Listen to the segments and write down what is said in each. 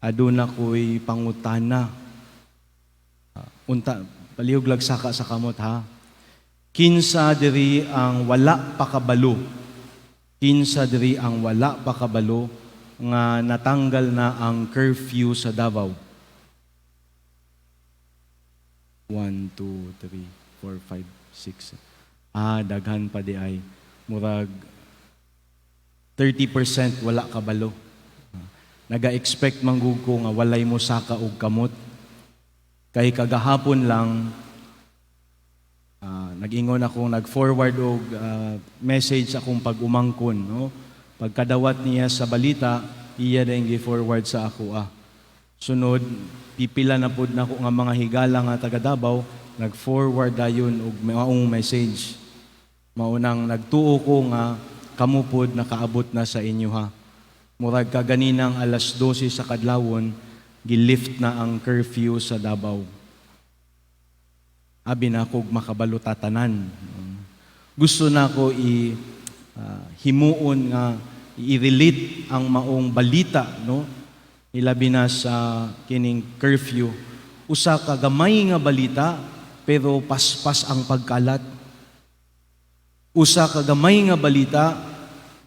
aduna ko'y pangutana. Unta, palihog lagsaka sa kamot ha. Kinsa diri ang wala pa kabalo. Kinsa diri ang wala pa kabalo nga natanggal na ang curfew sa Davao. 1, 2, 3, 4, 5, 6. Daghan pa di ay. Murag 30% wala kabalo. Naga-expect manggug ko nga walay mo saka og kamot. Kay kagahapon lang, nag-ingon akong nag-forward og message akong pag-umangkon. No? Pagkadawat niya sa balita, iya rin gi-forward sa ako. Sunod, pipila na po na ko nga mga higala nga taga Davao, nag-forward dayon og maong message. Maunang nagtuo ko nga kamupod nakaabot na sa inyo ha. Murag kaganinang alas 12 sa kadlawon, gilift na ang curfew sa Davao. Abi na kog makabalo tatanan. Gusto na ko himuon nga i-relate ang maong balita, no? Ilabi na sa kining curfew. Usa ka gamay nga balita pero paspas ang pagkalat. Usa ka gamay nga balita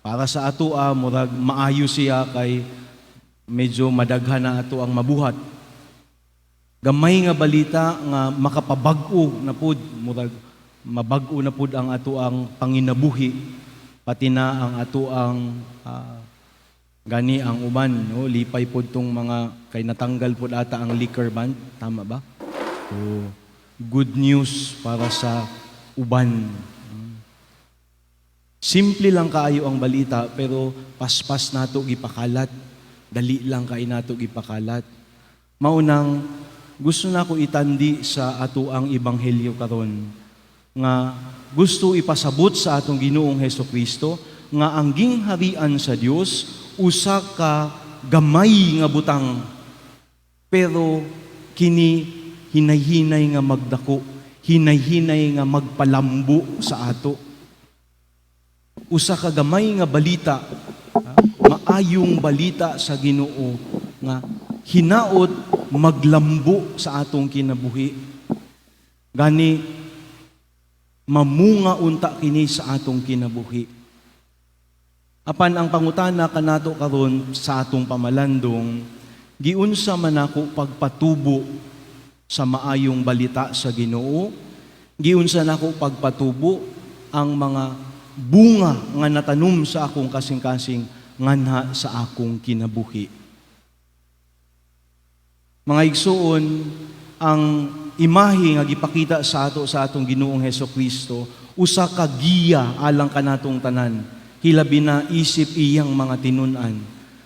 para sa ato murag maayo siya kay medyo madaghan na ato ang mabuhat. Gamay nga balita nga makapabag-o na pud, murag mabag-o na pud ang ato ang panginabuhi, pati na ang ato ang gani ang uban, no? Lipay pud tong mga kay natanggal pud ata ang liquor ban, tama ba? So, good news para sa uban. Simple lang kaayo ang balita pero paspas nato gipakalat. Dali lang kay nato gipakalat. Maunang gusto na ko itandi sa ato ang ebanghelyo karon nga gusto ipasabot sa atong Ginoong Hesukristo nga ang gingharian sa Dios usa ka gamay nga butang pero kini hinay-hinay nga magdako, hinay-hinay nga magpalambo sa ato. Usa ka gamay nga balita, maayong balita sa Ginoo nga hinaot maglambo sa atong kinabuhi. Gani mamunga unta kini sa atong kinabuhi. Apan ang pangutana kanato karon sa atong pamalandong, giunsa man ako pagpatubo sa maayong balita sa Ginoo? Giunsa nako pagpatubo ang mga bunga nga natanom sa akong kasing-kasing nganha sa akong kinabuhi? Mga igsuon, ang imahe nga gipakita sa atong Ginoong Hesukristo usa ka giya alang kanatong tanan, hilabi na isip iyang mga tinun-an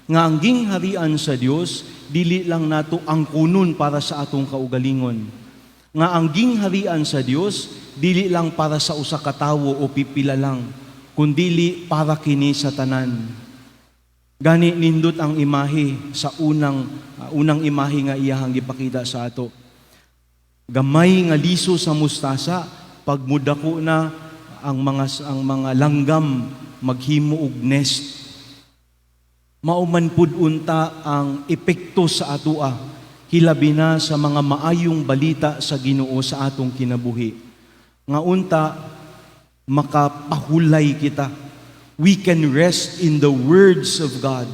nga ang gingharian sa Dios dili lang nato ang kunon para sa atong kaugalingon, nga ang gingharian sa Dios dili lang para sa usa ka tawo o pipila lang, kundili para kini sa tanan. Gani nindot ang imahe sa unang imahe nga iyahang gipakita sa ato. Gamay nga liso sa mustasa, pagmudako na ang mga langgam maghimo og nest. Mauman pud unta ang epekto sa atoa, hilabi na sa mga maayong balita sa Ginoo sa atong kinabuhi. Nga unta makapahulay kita. We can rest in the words of God.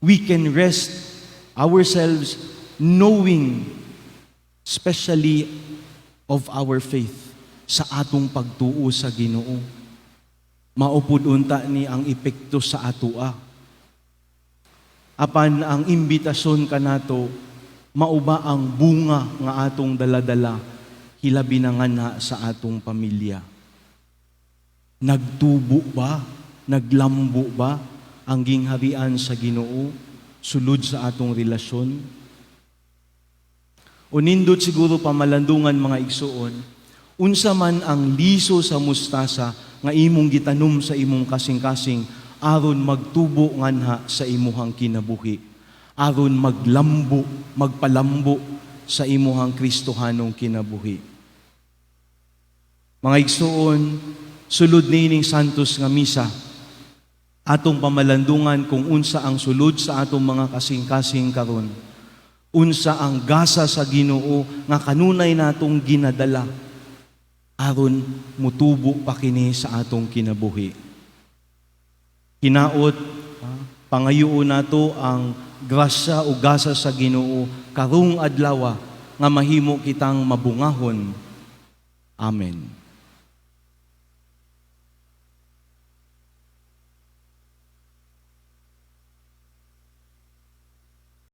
We can rest ourselves knowing, especially of our faith, sa atong pagtuo sa Ginoo. Maupod unta ni ang epekto sa atoa. Apan ang imbitasyon kanato, mauba ang bunga nga atong daladala, hilabi na nga sa atong pamilya. Nagtubo ba? Naglambo ba ang gingharian sa Ginoo sulod sa atong relasyon? O nindot siguro pamalandungan mga igsuon, unsa man ang liso sa mustasa nga imong gitanom sa imong kasing-kasing aron magtubo nganha sa imuhang kinabuhi, aron magpalambo sa imuhang Kristohanong kinabuhi. Mga igsuon, sulod nining santos nga misa, atong pamalandungan kung unsa ang sulod sa atong mga kasing-kasing karon. Unsa ang gasa sa Ginoo nga kanunay natong ginadala aron mutubo pa kini sa atong kinabuhi. Hinaot, pangayuon nato ang grasya o gasa sa Ginoo karong adlaw nga mahimo kitang mabungahon. Amen.